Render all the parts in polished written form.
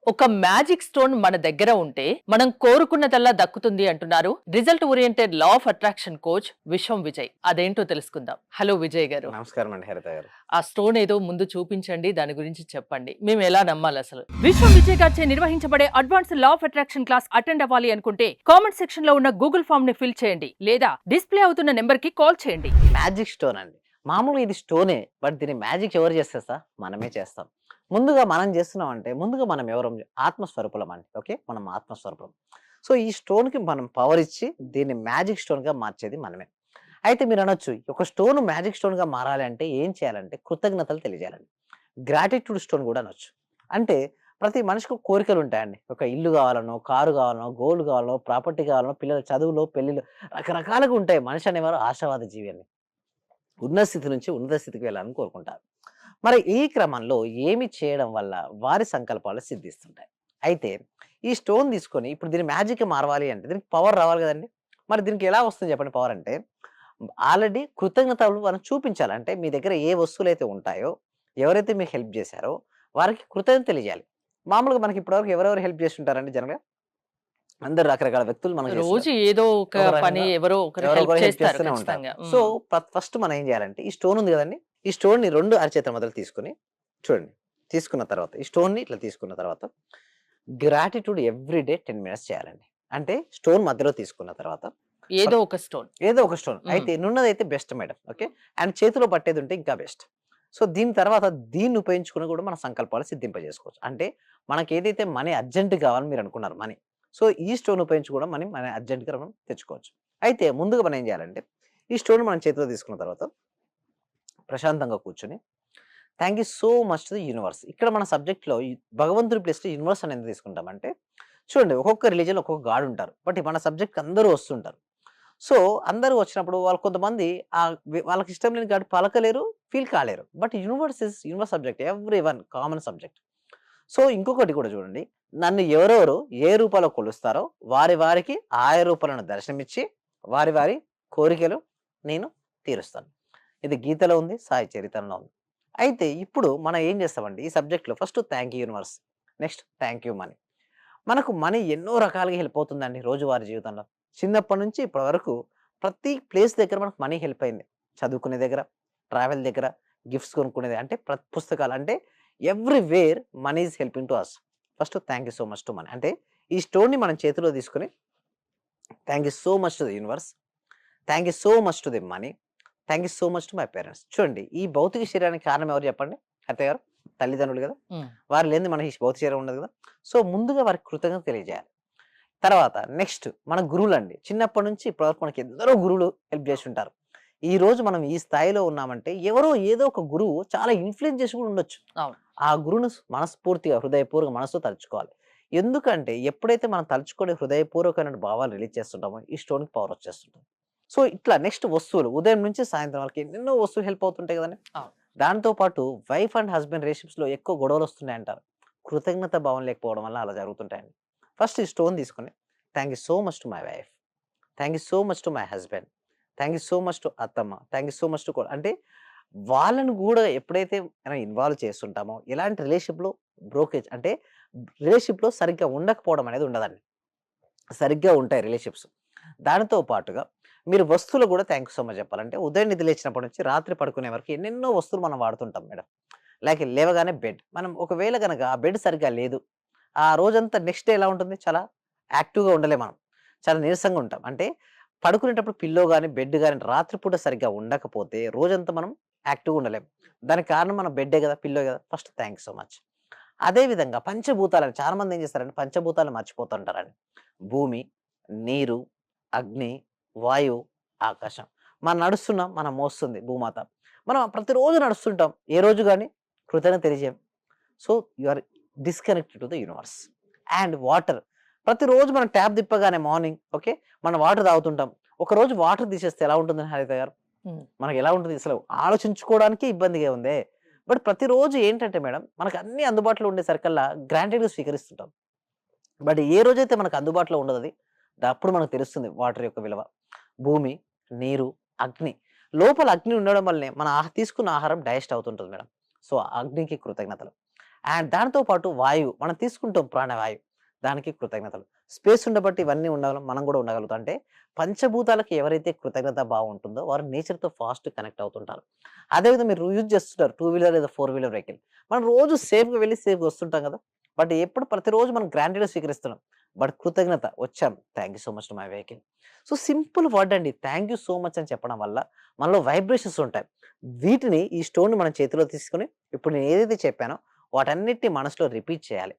ఒక magic stone మన దగ్గర ఉంటే మనం కోరుకున్నదల్లా దక్కుతుంది అంటున్నారు result oriented law of attraction coach విశ్వం విజయ్. అదేంటో తెలుసుకుందాం. హలో విజయ్ గారు. నమస్కారం అండి హరిత గారు. ఆ స్టోన్ ఏదో ముందు చూపించండి, దాని గురించి చెప్పండి. మేము ఎలా నమ్మాలి అసలు? విశ్వం విజయ్ గారిచే నిర్వహించబడే advance law of attraction class attend అవ్వాలి అనుకుంటే కామెంట్ సెక్షన్ లో ఉన్న గూగుల్ ఫామ్ ని ఫిల్ చేయండి, లేదా డిస్ప్లే అవుతున్న నెంబర్ కి కాల్ చేయండి. మ్యాజిక్ స్టోన్ అండి. మామూలుగా ఇది స్టోనే. బట్ దీని మ్యాజిక్ ఎవరు చేస్తారు సార్? మనమే చేస్తాం. ముందుగా మనం చేస్తున్నామంటే ముందుగా మనం ఎవరం? ఆత్మస్వరూపులం అండి. ఓకే. మనం ఆత్మస్వరూపులం. సో ఈ స్టోన్‌కి మనం పవర్ ఇచ్చి దీన్ని మ్యాజిక్ స్టోన్‌గా మార్చేది మనమే. అయితే మీరనొచ్చు, ఒక స్టోన్ మ్యాజిక్ స్టోన్‌గా మారాలి అంటే ఏం చేయాలంటే కృతజ్ఞతలు తెలియజేయాలండి. గ్రాటిట్యూడ్ స్టోన్ కూడా అనొచ్చు. అంటే ప్రతి మనిషికి ఒక కోరికలుంటాయండి. ఒక ఇల్లు కావాలనో, కారు కావాలనో, గోల్డ్ కావాలనో, ప్రాపర్టీ కావాలనో, పిల్లల చదువులో, పెళ్ళిలో రకరకాలుగా ఉంటాయి. మనిషి అనేవారు ఆశావాద జీవి అండి. ఉన్న స్థితి నుంచి ఉన్నత స్థితికి వెళ్ళాలని కోరుకుంటారు. మరి ఈ క్రమంలో ఏమి చేయడం వల్ల వారి సంకల్పాలు సిద్ధిస్తుంటాయి. అయితే ఈ స్టోన్ తీసుకొని ఇప్పుడు దీన్ని మ్యాజిక్‌గా మారవాలి అంటే దీనికి పవర్ రావాలి కదండీ! మరి దీనికి ఎలా వస్తుంది చెప్పండి పవర్ అంటే? ఆల్రెడీ కృతజ్ఞతలు మనం చూపించాలి. అంటే మీ దగ్గర ఏ వస్తువులైతే ఉంటాయో, ఎవరైతే మీకు హెల్ప్ చేశారో వారికి కృతజ్ఞత తెలియజేయాలి. మామూలుగా మనకి ఇప్పటివరకు ఎవరెవరు హెల్ప్ చేస్తుంటారండి జనరల్‌గా? అందరూ రకరకాల వ్యక్తులు మనకు రోజు చేస్తున్నారు. ఏదో ఒక ఒక పని రకంగా ఎవరో ఒకరు ఎవరో హెల్ప్ ఒకరు హెల్ప్ చేస్తారు చేస్తూనే ఉంటారు. ఖచ్చితంగా. సో, ఫస్ట్ మనం ఏం చేయాలంటే ఈ స్టోన్ ఉంది గదండీ! ఈ స్టోన్‌ని 2 అరచేతుల మధ్యలో తీసుకొని చూడండి. తీసుకున్న తర్వాత ఈ స్టోన్‌ని ఇట్లా తీసుకున్న తర్వాత గ్రాటిట్యూడ్ ఎవ్రీ డే 10 మినిట్స్ చేయాలండి. అంటే స్టోన్ మధ్యలో తీసుకున్న తర్వాత ఏదో ఫస్ట్ ఒక స్టోన్. ఏదో ఒక స్టోన్. అయితే నున్నదైతే బెస్ట్ మేడం. ఓకే. అండ్ చేతిలో పట్టేదుంటే ఇంకా బెస్ట్. సో, దీని తర్వాత దీన్ని ఉపయోగించుకొని కూడా మన సంకల్పాలు సిద్ధింపజేసుకోవచ్చు. అంటే మనకేదైతే మనీ అర్జెంట్ కావాలని మీరనుకున్నారు మనీ. సో, ఈ స్టోన్ ఉపయోగించి కూడా మనీ అర్జెంట్‌గా మనం తెచ్చుకోవచ్చు. అయితే ముందుగా మనం ఏం చేయాలంటే, ఈ స్టోన్ మనం చేతిలో తీసుకున్న తర్వాత ప్రశాంతంగా కూర్చొని thank you so much to the universe. ఇక్కడ మన సబ్జెక్ట్‌లో ఈ భగవంతుడి ప్లేస్‌లో యూనివర్స్ అని ఎందుకు తీసుకుంటామంటే, చూడండి ఒక్కొక్క రిలీజియన్‌లో ఒక్కొక్క గాడ్ ఉంటారు. బట్ మన సబ్జెక్ట్‌కి అందరూ వస్తుంటారు. సో, అందరూ వచ్చినప్పుడు వాళ్ళు కొంతమంది వాళ్ళకి ఇష్టం లేని గాడ్ పలకలేరు, ఫీల్ కాలేరు. But universe subject. Everyone common subject. So, ఇంకొకటి కూడా చూడండి. నన్ను ఎవరెవరు ఏ రూపాలో కొలుస్తారో వారికి ఆయా రూపాలను దర్శనమిచ్చి వారి కోరికలు నేను తీరుస్తాను. ఇది గీతలో ఉంది. సాయి చరిత్రలో ఉంది. అయితే ఇప్పుడు మనం ఏం చేస్తామండి ఈ సబ్జెక్ట్‌లో first thank you universe. Next thank you money. మనకు మనీ ఎన్నో రకాలుగా హెల్ప్ అవుతుందండి రోజువారీ జీవితంలో. చిన్నప్పటి నుంచి ఇప్పటి వరకు ప్రతి ప్లేస్ దగ్గర మనకు మనీ హెల్ప్ అయింది. చదువుకునే దగ్గర, ట్రావెల్ దగ్గర, గిఫ్ట్స్ కొనుక్కునేది అంటే పుస్తకాలు అంటే everywhere money is helping to us. First thank you so much to money. అంటే ఈ స్టోన్‌ని మనం చేతిలో తీసుకొని thank you so much to the universe. Thank you so much to the money. Thank you so much to my parents. చూడండి ఈ భౌతిక శరీరానికి కారణం ఎవరు చెప్పండి? అత్తయ్య గారు, తల్లిదండ్రులు గదా! హ్మ్. వారు లేనిదే మనకి ఈ భౌతిక శరీరం ఉండదు గదా! సో, ముందుగా వారికి కృతజ్ఞత తెలియజేయాలి. తర్వాత నెక్స్ట్ మన గురువులండి. చిన్నప్పటి నుంచి ఇప్పటి వరకు మనకి ఎందరో గురువులు హెల్ప్ జేసుంటారు. ఈరోజు మనం ఈ స్థాయిలో ఉన్నామంటే ఎవరో ఏదో ఒక గురువు చాలా ఇన్‌ఫ్లూయెన్స్ చేసి కూడా ఉండొచ్చు. అవును. ఆ గురువును మనస్ఫూర్తిగా, హృదయపూర్వక మనసుతో తలుచుకోవాలి. ఎందుకంటే ఎప్పుడైతే మనం తలుచుకొని హృదయపూర్వకమైన భావాలు రిలీజ్ చేస్తుంటామో ఈ స్టోన్‌కి పవర్ వచ్చేస్తుంటుంది. సో, ఇట్లా నెక్స్ట్ వస్తువులు ఉదయం నుంచి సాయంత్రం వరకు ఎన్నెన్నో వస్తువులు హెల్ప్ అవుతుంటాయి గదండీ! అవును. దాంతో పాటు వైఫ్ అండ్ హస్బాండ్ రిలేషన్‌షిప్స్‌లో ఎక్కువ గొడవలొస్తున్నాయంటారు. కృతజ్ఞత భావం లేకపోవడం వల్ల అలా జరుగుతుంటాయండి. ఫస్ట్ ఈ స్టోన్ తీసుకొని thank you so much to my wife. Thank you so much to my husband. Thank you so much to అత్తమ్మ. Thank you so much to అంటే వాళ్ళని గూడా ఎప్పుడైతే మనం ఇన్వాల్వ్ చేస్తుంటామో ఇలాంటి రిలేషన్‌షిప్‌లో బ్రోకేజ్ అంటే రిలేషన్‌షిప్‌లో సరిగ్గా ఉండకపోవడం అనేది ఉండదండి. సరిగ్గా ఉంటాయి రిలేషన్‌షిప్స్. దానితో పాటుగా మీరు వస్తువులు గూడా థాంక్ యూ సో మచ్ చెప్పాలంటే ఉదయం నిద్ర లేచినప్పటి నుంచి రాత్రి పడుకునే వరకు ఎన్నెన్నో వస్తువులు మనం వాడుతుంటాం మేడం. లైక్ లేవగానే బెడ్. మనం ఒకవేళ గనక ఆ బెడ్ సరిగ్గా లేదు. ఆ రోజంతా నెక్స్ట్ డే ఎలా ఉంటుంది? చాలా యాక్టివ్‌గా ఉండలేం మనం. చాలా నీరసంగా ఉంటాం. అంటే పడుకునేటప్పుడు పిల్లో గాని, బెడ్ గాని రాత్రి పూట సరిగ్గా ఉండకపోతే రోజంతా మనం యాక్టివ్‌గా ఉండలేం. దానికి కారణం మన బెడ్డే గదా! పిల్లో గదా! First thank you so much. అదే విధంగా పంచభూతాలని చాలా మంది ఏం చేస్తారంటే పంచభూతాలను మర్చిపోతుంటారండి. భూమి, నీరు, అగ్ని, వాయువు, ఆకాశం. మనం నడుస్తున్నాం, మనం మోస్తుంది భూమాత. మనం ప్రతిరోజు నడుస్తుంటాం. ఏ రోజు గాని కృతజ్ఞత తెలియజేయం. So, you are disconnected to the universe. And water. ప్రతిరోజు మనం ట్యాప్ తిప్పగానే మార్నింగ్ ఓకే. మనం వాటర్ తాగుతుంటాం. ఒకరోజు వాటర్ తీసేస్తే ఎలా ఉంటుందని హరిత గారు? హ్మ్. మనకెలా ఉంటది అసలు ఆలోచించుకోవడానికే ఇబ్బందిగా ఉందే. బట్ ప్రతిరోజు ఏంటంటే మేడం మనకు అన్నీ అందుబాటులో ఉండేసరికల్లా గ్రాంటెడ్‌గా స్వీకరిస్తుంటాం. బట్ ఏ రోజైతే మనకు అందుబాటులో ఉండదది, అప్పుడు మనకు తెలుస్తుంది వాటర్ యొక్క విలువ. భూమి, నీరు, అగ్ని. లోపల అగ్ని ఉండడం వల్లనే మన తీసుకున్న ఆహారం డైజెస్ట్ అవుతుంటది మేడం. సో, అగ్నికి కృతజ్ఞతలు. అండ్ దానితో పాటు వాయువు మనం తీసుకుంటాం ప్రాణవాయువు, దానికి కృతజ్ఞతలు. స్పేస్ ఉండబట్టి ఇవన్నీ మనం కూడా ఉండగలుగుతాం. అంటే పంచభూతాలకు ఎవరైతే కృతజ్ఞత భావం ఉంటుందో వారు నేచర్‌తో ఫాస్ట్ కనెక్ట్ అవుతుంటారు. అదేవిధంగా మీరు యూజ్ చేస్తుంటారు టూ వీలర్ లేదా ఫోర్ వీలర్ వెహికల్. మనం రోజు సేఫ్‌గా వెళ్లి సేఫ్‌గా వస్తుంటాం కదా! బట్ ఎప్పుడు ప్రతిరోజు మనం గ్రాంటెడ్‌గా స్వీకరిస్తున్నాం. బట్ కృతజ్ఞత వచ్చాం. Thank you so much to my vehicle. So simple word అండి. థాంక్ యూ సో మచ్ అని చెప్పడం వల్ల మనలో వైబ్రేషన్స్ ఉంటాయి. వీటిని ఈ స్టోన్‌ని మన చేతిలో తీసుకొని ఇప్పుడు నేను ఏదైతే చెప్పానో వాటన్నిటిని మనసులో రిపీట్ చేయాలి.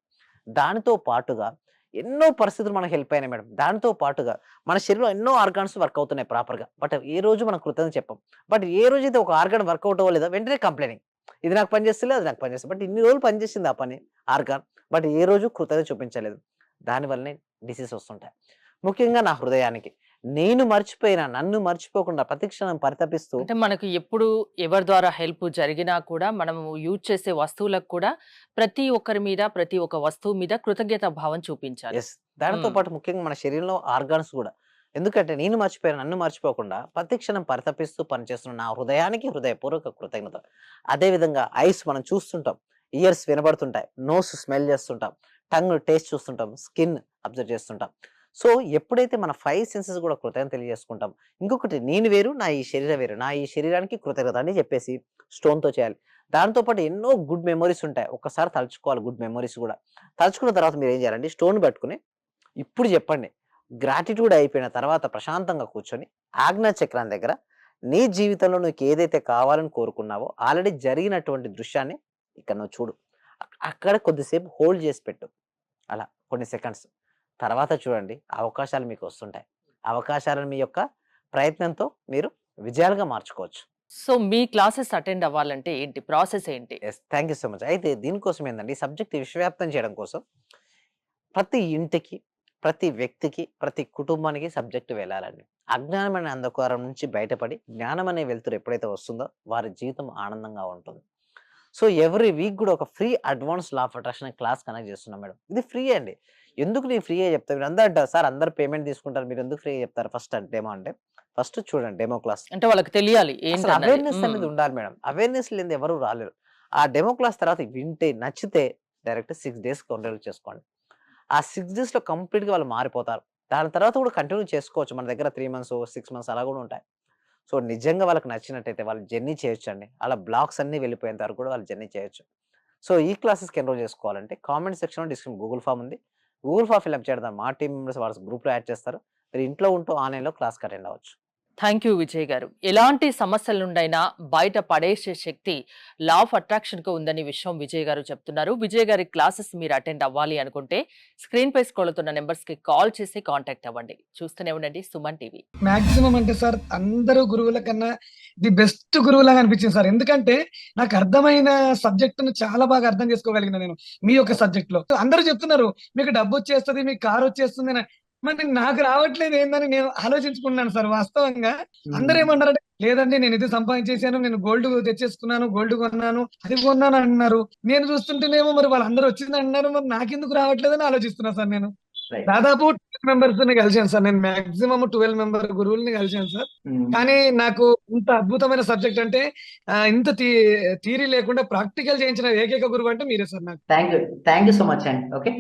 దానితో పాటుగా ఎన్నో పరిస్థితులు మనకు హెల్ప్ అయినాయి మేడం. దానితో పాటుగా మన శరీరంలో ఎన్నో ఆర్గాన్స్ వర్క్ అవుతున్నాయి ప్రాపర్‌గా. బట్ ఏ రోజు మనం కృతజ్ఞత చెప్పం. బట్ ఏ రోజైతే ఒక ఆర్గాన్ వర్కౌట్ అవ్వలేదో వెంటనే కంప్లెయింటింగ్. ఇది నాకు పని చేస్తలేదు, అది నాకు పని చేస్తలేదు. బట్ ఇన్ని రోజులు పనిచేసింది ఆ పని ఆర్గాన్. బట్ ఏ రోజు కృతజ్ఞత చూపించలేదు. దానివల్లనే డిసీజ్ వస్తుంటాయి. ముఖ్యంగా నా హృదయానికి. నేను మర్చిపోయినా, నన్ను మర్చిపోకుండా ప్రతి క్షణం పరితపిస్తూ అంటే మనకు ఎప్పుడు ఎవరి ద్వారా హెల్ప్ జరిగినా కూడా మనము యూజ్ చేసే వస్తువులకు కూడా ప్రతి ఒక్కరి మీద, ప్రతి ఒక్క వస్తువు మీద కృతజ్ఞత భావం చూపించాలి. యెస్. దానితో హ్మ్. పాటు ముఖ్యంగా మన శరీరంలో ఆర్గాన్స్ గూడా. ఎందుకంటే నేను మర్చిపోయాను, నన్ను మర్చిపోకుండా ప్రతి క్షణం పరితపిస్తూ పనిచేస్తున్న నా హృదయానికి హృదయపూర్వక కృతజ్ఞతలు. అదే విధంగా ఐస్ మనం చూస్తుంటాం. ఇయర్స్ వినబడుతుంటాయి. నోస్ స్మెల్ చేస్తుంటాం. టంగ్ టేస్ట్ చూస్తుంటాం. స్కిన్ అబ్జర్వ్ చేస్తుంటాం. సో ఎప్పుడైతే మన 5 సెన్సెస్ గూడా కృతజ్ఞత తెలియజేసుకుంటాం. ఇంకొకటి నేను వేరు, నా ఈ శరీరం వేరు. నా ఈ శరీరానికి కృతజ్ఞత అని చెప్పేసి స్టోన్‌తో చేయాలి. దాంతో పాటు ఎన్నో గుడ్ మెమోరీస్ ఉంటాయి. ఒక్కసారి తలుచుకోవాలి గుడ్ మెమోరీస్ గూడా. తలుచుకున్న తర్వాత మీరేం చేయాలంటే స్టోన్ పట్టుకొని ఇప్పుడు చెప్పండి. గ్రాటిట్యూడ్ అయిపోయిన తర్వాత ప్రశాంతంగా కూర్చొని ఆజ్ఞా చక్రం దగ్గర నీ జీవితంలో నీకేదైతే కావాలని కోరుకున్నావో ఆల్రెడీ జరిగినటువంటి దృశ్యాన్ని ఇక్కడ నువ్వు చూడు. అక్కడ కొద్దిసేపు హోల్డ్ చేసి పెట్టు. అలా కొన్ని సెకండ్స్. తర్వాత చూడండి అవకాశాలు మీకు వస్తుంటాయి. అవకాశాలను మీ యొక్క ప్రయత్నంతో మీరు విజయాలుగా మార్చుకోవచ్చు. సో మీ క్లాసెస్ అటెండ్ అవ్వాలంటే ఏంటి? ప్రాసెస్ ఏంటి? Yes. Thank you so much. అయితే దీనికోసం ఏందండి ఈ సబ్జెక్ట్ విశ్వవ్యాప్తం చేయడం కోసం ప్రతి ఇంటికి, ప్రతి వ్యక్తికి, ప్రతి కుటుంబానికి సబ్జెక్ట్ వెళ్ళాలండి. అజ్ఞానం అనే అంధకారం నుంచి బయటపడి జ్ఞానం అనే వెలుతురు ఎప్పుడైతే వస్తుందో వారి జీవితం ఆనందంగా ఉంటుంది. సో ఎవ్రీ వీక్ కూడా ఒక free advance law of attraction class conduct చేస్తున్నాం మేడం. ఇది ఫ్రీ అండి. ఎందుకు నేను ఫ్రీగా చెప్తా? మీరందరూ అంటారు సార్ అందరూ పేమెంట్ తీసుకుంటారు. మీరు ఎందుకు ఫ్రీగా చెప్తారు ఫస్ట్ డెమో అంటే? ఫస్ట్ చూడండి డెమో క్లాస్. అంటే వాళ్ళకి తెలియాలి అసలు ఏంటన్నది. అవేర్‌నెస్ అనేది ఉండాలి మేడం. అవేర్‌నెస్ లేనిదే ఎవరు రాలేరు. ఆ డెమో క్లాస్ తర్వాత వింటే నచ్చితే డైరెక్ట్ 6 డేస్‌కి ఎన్రోల్ చేసుకోండి. ఆ 6 డేస్‌లో కంప్లీట్‌గా వాళ్ళు మారిపోతారు. దాని తర్వాత కూడా కంటిన్యూ చేసుకోవచ్చు. మన దగ్గర 3 మంత్స్, 6 మంత్స్ అలా కూడా ఉంటాయి. సో నిజంగా వాళ్ళకి నచ్చినట్టయితే వాళ్ళు జర్నీ చేయొచ్చండి. అలా బ్లాక్స్ అన్నీ వెళ్ళిపోయేంత వరకు కూడా వాళ్ళు జర్నీ చేయొచ్చు. సో ఈ క్లాసెస్‌కి ఎన్రోల్ చేసుకోవాలంటే కామెంట్ సెక్షన్‌లో గూగుల్ ఫార్మ్ ఉంది. గూగుల్ ఫార్మ్ ఫిల్అప్ చేయడం మా టీమ్ మెంబర్స్ వాళ్ళ గ్రూప్‌లో యాడ్ చేస్తారు. మీరు ఇంట్లో ఉంటూ ఆన్‌లైన్‌లో క్లాస్‌కి అటెండ్ అవ్వచ్చు. థ్యాంక్ యూ విజయ్ గారు. ఎలాంటి సమస్యల నుండైనా బయట పడేసే శక్తి లా ఆఫ్ అట్రాక్షన్‌కు ఉందని విషయం విజయ్ గారు చెప్తున్నారు. విజయ్ గారి క్లాసెస్ మీరు అటెండ్ అవ్వాలి అనుకుంటే స్క్రీన్ పై స్క్రోల్ అవుతున్న నంబర్స్‌కి కాల్ చేసి కాంటాక్ట్ అవ్వండి. చూస్తూనే ఉండండి సుమన్ టీవీ. మాక్సిమం అంటే సార్ అందరూ గురువుల కన్నా ది బెస్ట్ గురువులాగా అనిపించింది సార్. ఎందుకంటే నాకు అర్థమైన సబ్జెక్ట్‌ని చాలా బాగా అర్థం చేసుకోగలిగిన నేను మీ యొక్క సబ్జెక్ట్‌లో. అందరూ చెప్తున్నారు మీకు డబ్బొచ్చేస్తది, మీకు కారొచ్చేస్తుంది అని. మరి నాకు రావట్లేదు ఏందని నేను ఆలోచించుకున్నాను సార్ వాస్తవంగా. అందరూ ఏమన్నారంటే లేదండి నేను ఇది సంపాదించేసాను, నేను గోల్డ్ తెచ్చేసుకున్నాను, గోల్డ్ కొన్నాను, అది కొన్నాను అంటున్నారు. నేను చూస్తుంటేనేమో మరి వాళ్ళందరూ వచ్చిందంటున్నారు. మరి నాకెందుకు రావట్లేదని ఆలోచిస్తున్నా సార్ నేను. రైట్. దాదాపు 12 మెంబర్స్‌ని కలిసాను సార్. నేను మాక్సిమం 12 మెంబర్ గురువుల్ని కలిసాను సార్. కానీ నాకు ఇంత అద్భుతమైన సబ్జెక్ట్ అంటే ఇంత థియరీ లేకుండా ప్రాక్టికల్ చేయించిన ఏకైక గురువు అంటే మీరే సార్ నాకు. థ్యాంక్ యూ సో మచ్ అండి. ఓకే.